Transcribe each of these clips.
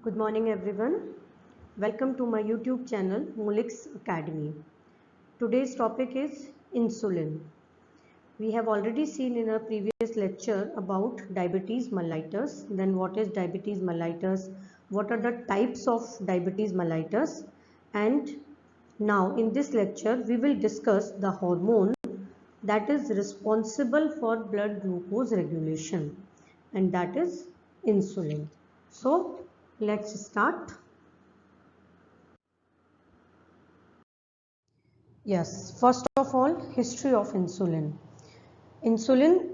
Good morning everyone. Welcome to my YouTube channel Molix Academy. Today's topic is insulin. We have already seen in our previous lecture about diabetes mellitus. Then what is diabetes mellitus? What are the types of diabetes mellitus? And now in this lecture we will discuss the hormone that is responsible for blood glucose regulation, and that is insulin. So let's start. Yes, first of all, history of insulin. Insulin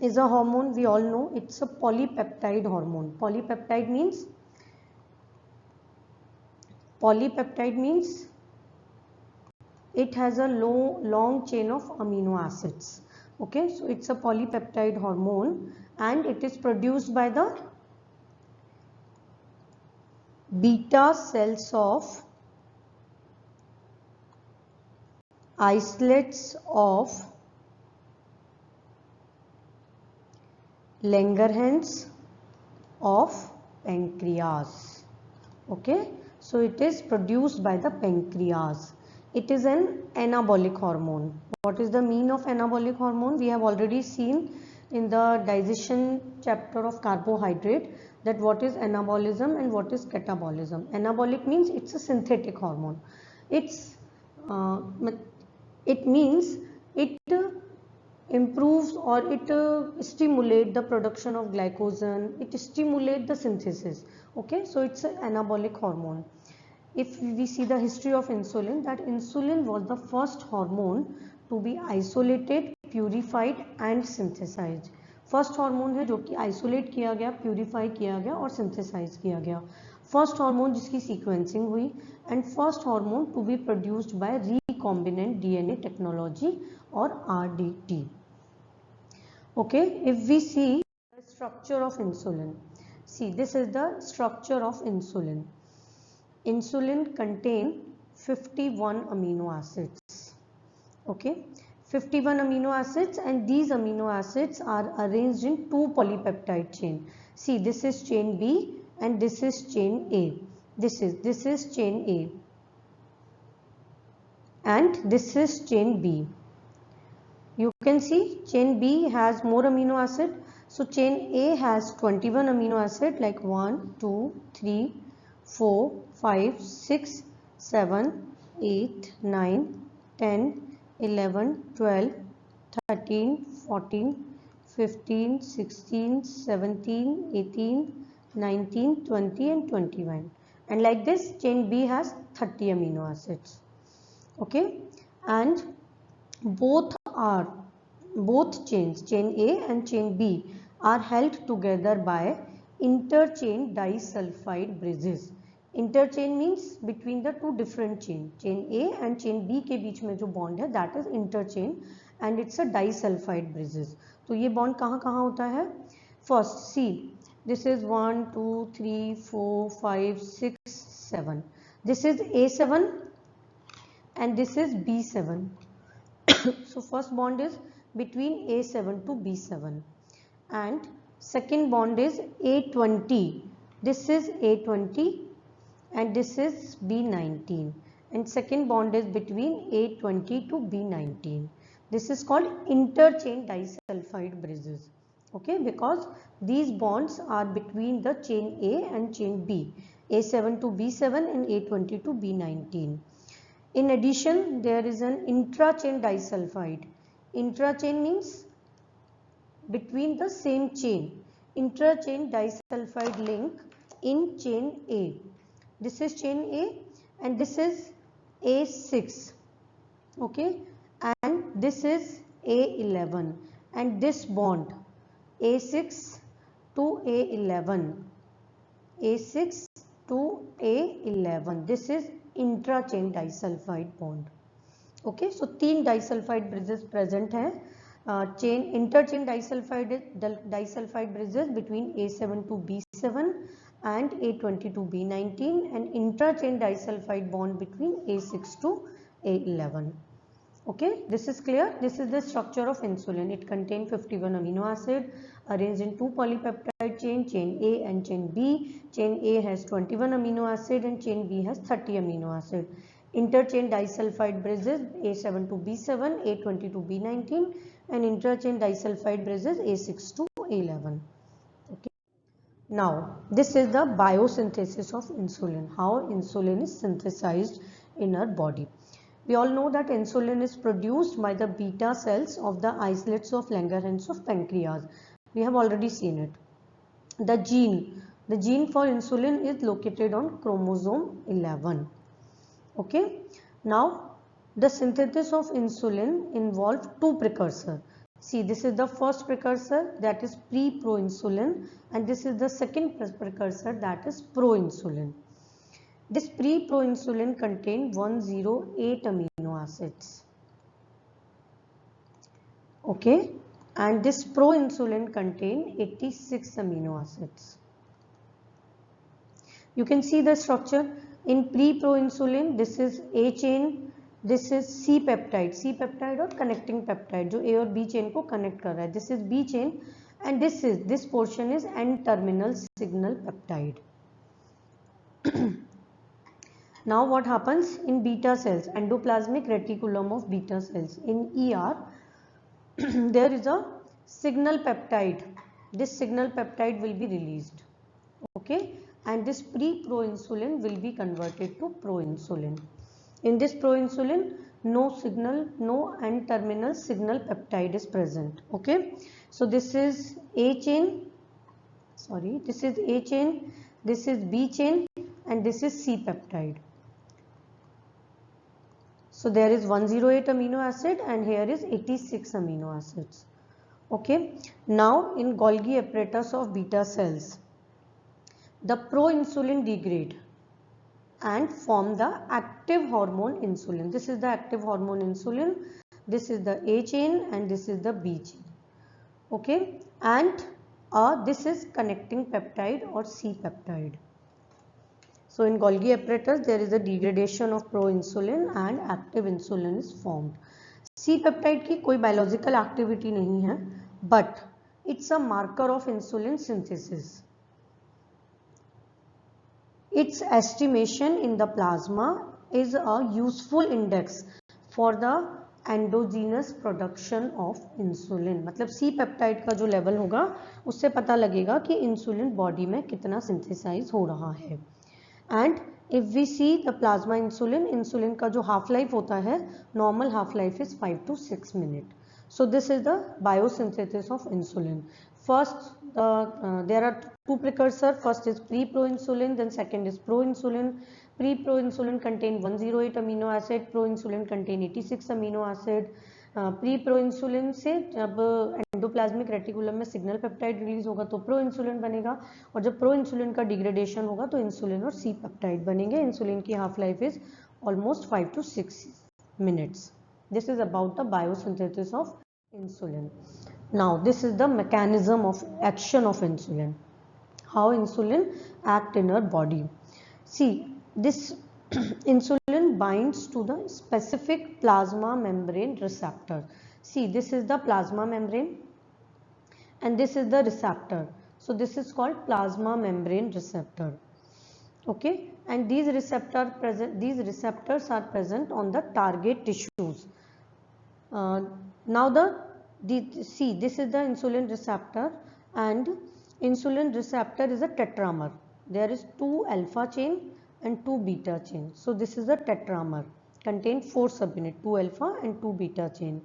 is a hormone, we all know. It's a polypeptide hormone. Polypeptide means it has a long chain of amino acids. Okay, so it's a polypeptide hormone and it is produced by the beta cells of islets of Langerhans of pancreas. Okay, so it is produced by the pancreas. It is an anabolic hormone. What is the meaning of anabolic hormone? We have already seen in the digestion chapter of carbohydrate that what is anabolism and what is catabolism. Anabolic means it's a synthetic hormone. Uh, it means it improves or it stimulate the production of glycogen. It stimulate the synthesis. Okay, so it's an anabolic hormone. If we see the history of insulin, that insulin was the first hormone to be isolated, purified and synthesized. First hormone है जो कि isolate किया गया, purify किया गया और synthesise किया गया. फर्स्ट हार्मोन जिसकी सीक्वेंसिंग हुई and first hormone to be produced by recombinant DNA technology और RDT. Okay, if we see the structure of insulin, see this is the structure of insulin. Insulin contain 51 amino acids. Okay, 51 amino acids, and these amino acids are arranged in two polypeptide chain. See, this is chain B and this is chain A. This is chain A and this is chain B. You can see chain B has more amino acid. So chain A has 21 amino acid like 1, 2, 3, 4, 5, 6, 7, 8, 9, 10, 11, 12, 13, 14, 15, 16, 17, 18, 19, 20 and 21. And like this chain B has 30 amino acids. Okay, and both chains, chain A and chain B, are held together by interchain disulfide bridges. Interchain means between the two different chain. Chain A and chain B के बीच में जो bond है that is interchain and it's a disulfide bridges. तो ये bond कहाँ कहाँ होता है? First, see, this is 1, 2, 3, 4, 5, 6, 7. This is A7 and this is B7. So first bond is between A7 to B7 and second bond is A20. This is A20 and this is B19, and second bond is between A20 to B19. This is called interchain disulfide bridges. Okay, because these bonds are between the chain A and chain B, A7 to B7 and A20 to B19. In addition, there is an intrachain disulfide. Intrachain means between the same chain. Intrachain disulfide link in chain A. This is chain A and this is A6. Okay, and this is A11, and this bond A6 to A11, A6 to A11, this is intrachain disulfide bond. Okay, so तीन disulfide bridges present हैं. Interchain disulfide bridges between A7 to B7 and A20 to B19, and intrachain disulfide bond between A6 to A11. Okay, this is clear. This is the structure of insulin. It contains 51 amino acid arranged in 2 polypeptide chain A and chain B. Chain A has 21 amino acid and chain B has 30 amino acid. Interchain disulfide bridges A7 to B7, A20 to B19 and interchain disulfide bridges A6 to A11. Okay. Now this is the biosynthesis of insulin, how insulin is synthesized in our body. We all know that insulin is produced by the beta cells of the islets of Langerhans of pancreas. We have already seen it. The gene for insulin is located on chromosome 11. Okay. Now the synthesis of insulin involves two precursors. See, this is the first precursor, that is pre-proinsulin, and this is the second precursor, that is proinsulin. This pre-proinsulin contains 108 amino acids. Okay, and this proinsulin contains 86 amino acids. You can see the structure. In pre-proinsulin, this is A chain, this is C peptide. C peptide और connecting peptide जो A और B chain को connect कर रहा है. This is B chain and this portion is N-terminal signal peptide. Now what happens in beta cells, endoplasmic reticulum of beta cells, in ER there is a signal peptide. This signal peptide will be released. Okay, and this pre-proinsulin will be converted to proinsulin. In this proinsulin, no N-terminal signal peptide is present. Okay, so this is A chain, this is A chain, this is B chain and this is C peptide. So there is 108 amino acid and here is 86 amino acids. Okay, now in Golgi apparatus of beta cells, the proinsulin degrade and form the active hormone insulin. This is the active hormone insulin, this is the A chain and this is the B chain. Okay, and this is connecting peptide or C peptide. So in Golgi apparatus there is a degradation of proinsulin and active insulin is formed. C peptide की कोई biological activity नहीं है, but it's a marker of insulin synthesis. Its estimation in the plasma is a useful index for the endogenous production of insulin. मतलब C peptide का जो level होगा उससे पता लगेगा कि insulin body में कितना synthesize हो रहा है. And if we see the plasma insulin का जो half life होता है, normal half life is 5 to 6 minutes. So this is the biosynthesis of insulin. First, there are two precursors. First is pre-proinsulin, then second is proinsulin. Pre-proinsulin contain 108 amino acid, proinsulin contain 86 amino acid. प्री-प्रोइंसुलिन से जब endoplasmic reticulum में signal peptide release होगा तो प्रोइंसुलिन बनेगा और जब प्रोइंसुलिन का degradation होगा तो इंसुलिन और सी पेप्टाइड बनेंगे. इंसुलिन की half life is almost 5 to 6 minutes. This is about the biosynthesis of insulin. Now this is the mechanism of action of insulin. How insulin act in our body. See, this insulin binds to the specific plasma membrane receptor. See, this is the plasma membrane and this is the receptor. So this is called plasma membrane receptor. Okay, and these receptors are present on the target tissues. Now see, this is the insulin receptor and insulin receptor is a tetramer. There is 2 alpha chain and 2 beta chain. So this is a tetramer, contain 4 subunits, 2 alpha and 2 beta chain,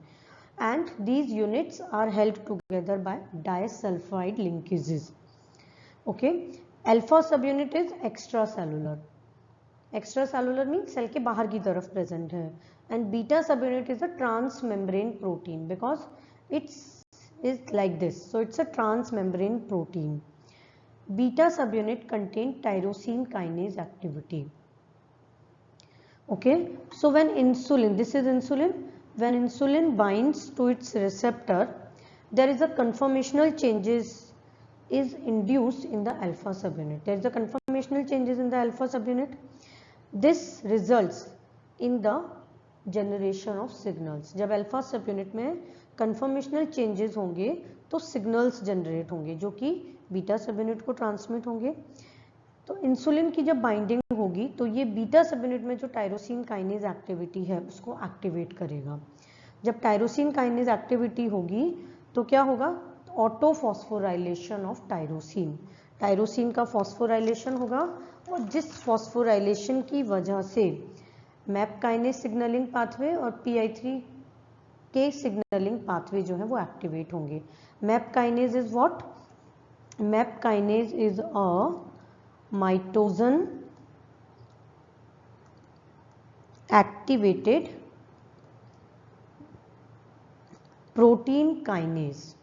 and these units are held together by disulfide linkages. Okay, alpha subunit is extracellular. Extracellular means cell के बाहर की तरफ present है, and beta subunit is a transmembrane protein because it's is like this. So it's a transmembrane protein. Beta subunit contain tyrosine kinase activity. Okay, so when insulin, this is insulin, when insulin binds to its receptor, there is a conformational changes is induced in the alpha subunit. There is a conformational changes in the alpha subunit. This results in the generation of signals. जब alpha subunit में conformational changes होंगे तो signals generate होंगे जो कि beta सब unit को transmit होंगे। तो इंसुलिन की जब बाइंडिंग होगी तो ये बीटा सब यूनिट में जो टायरोसिन काइनेज एक्टिविटी है उसको एक्टिवेट करेगा। जब टायरोसिन काइनेज एक्टिविटी होगी तो क्या होगा, auto phosphorylation of tyrosine, tyrosine का फॉस्फोराइलेशन होगा और जिस फॉस्फोराइलेशन की वजह से मैप काइनेज सिग्नलिंग पाथवे और PI3 के सिग्नलिंग पाथवे जो है वो एक्टिवेट होंगे। MAP kinase is what, MAP kinase is a mitogen activated protein kinase.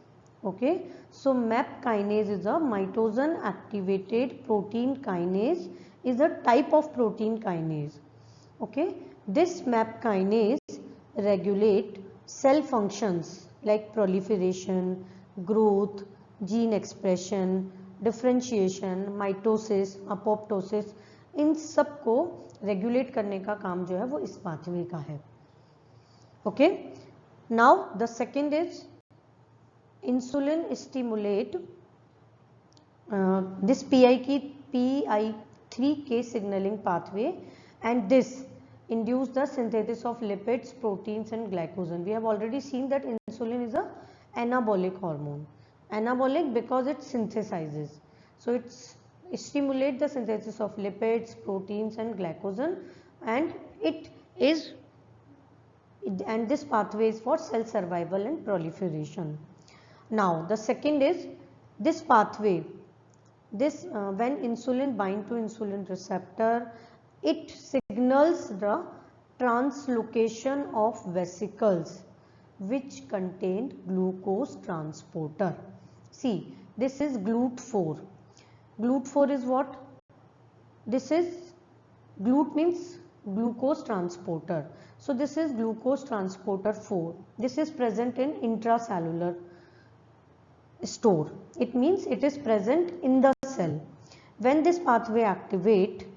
Okay, so MAP kinase is a mitogen activated protein kinase, is a type of protein kinase. Okay, this MAP kinase regulate cell functions like proliferation, growth, gene expression, differentiation, mitosis, apoptosis, इन सब को regulate करने का काम जो है वो इस pathway का है। Okay, now the second is insulin stimulate this PI3 के signalling pathway and this induce the synthesis of lipids, proteins and glycogen. We have already seen that insulin is a anabolic hormone. Anabolic because it synthesizes. So it stimulates the synthesis of lipids, proteins and glycogen, and this pathway is for cell survival and proliferation. Now the second is this pathway, when insulin bind to insulin receptor, it signals the translocation of vesicles which contain glucose transporter. See, this is GLUT4. GLUT4 is what? This is GLUT means glucose transporter. So this is glucose transporter 4. This is present in intracellular store. It means it is present in the cell. When this pathway activate,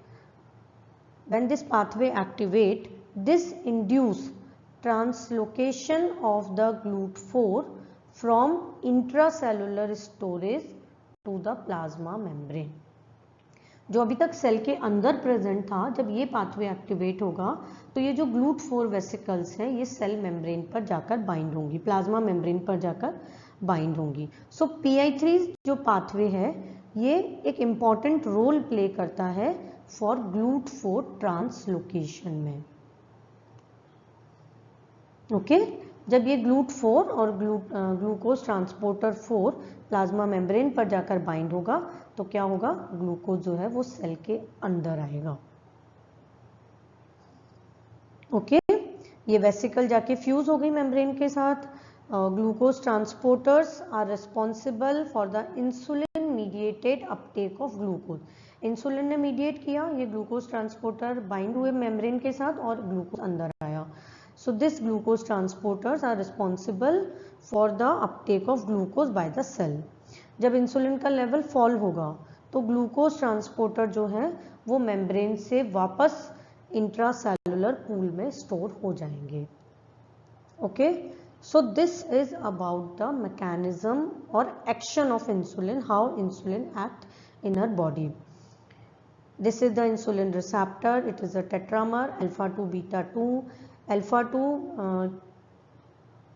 this induce translocation of the GLUT4 from intracellular storage to the plasma membrane. जो अभी तक cell के अंदर present था, जब ये pathway activate होगा तो ये जो GLUT4 वेसिकल्स हैं ये सेल मेम्ब्रेन पर जाकर बाइंड होंगी, प्लाज्मा मेम्ब्रेन पर जाकर बाइंड होंगी। सो PI3 जो पाथवे है ये एक इम्पॉर्टेंट रोल प्ले करता है फॉर GLUT4 ट्रांसलोकेशन में। ओके, जब ये GLUT4 और ग्लूकोज ट्रांसपोर्टर 4 प्लाज्मा मेम्ब्रेन पर जाकर बाइंड होगा तो क्या होगा, ग्लूकोज जो है वो सेल के अंदर आएगा। ओके, ये वेसिकल जाके फ्यूज हो गई मेम्ब्रेन के साथ। Glucose transporters are responsible for the insulin mediated uptake of glucose. Insulin ने मीडिएट किया, ये ग्लूकोज ट्रांसपोर्टर बाइंड हुए मेम्ब्रेन के साथ और ग्लूकोज अंदर आया। So this glucose transporters are responsible for the uptake of glucose by the cell. जब इंसुलिन का लेवल फॉल होगा तो ग्लूकोज ट्रांसपोर्टर जो है वो मेम्ब्रेन से वापस इंट्रासेलुलर पूल में स्टोर हो जाएंगे। Okay, so this is about the mechanism और action of insulin, how insulin act in our body. This is the insulin receptor. It is a tetramer, alpha 2 beta 2. Alpha 2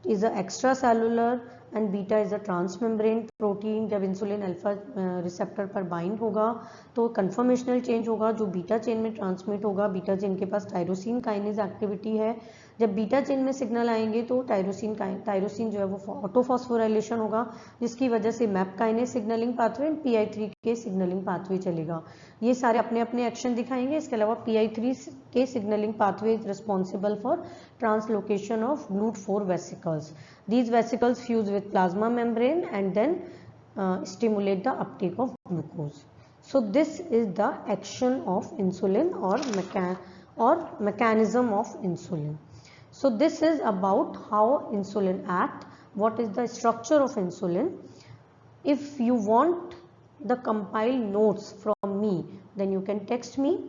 is a extracellular and beta is a transmembrane protein. जब insulin alpha receptor पर bind होगा तो conformational change होगा जो beta chain में transmit होगा। Beta chain के पास tyrosine kinase activity है। जब बीटा चेन में सिग्नल आएंगे तो टायरोसिन जो है वो ऑटोफॉस्फोराइलेशन होगा जिसकी वजह से map kinase signalling pathway and PI3 के सिग्नलिंग पाथवे चलेगा। ये सारे अपने अपने एक्शन दिखाएंगे। इसके अलावा PI3 के signalling pathway is responsible for translocation of GLUT4 vesicles. These vesicles fuse with plasma membrane and then stimulate the uptake of glucose. So this is the action of insulin or mechanism of insulin. So this is about how insulin act, what is the structure of insulin. If you want the compiled notes from me, then you can text me,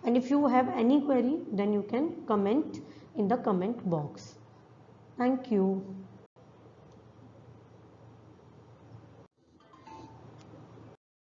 and if you have any query then you can comment in the comment box. Thank you.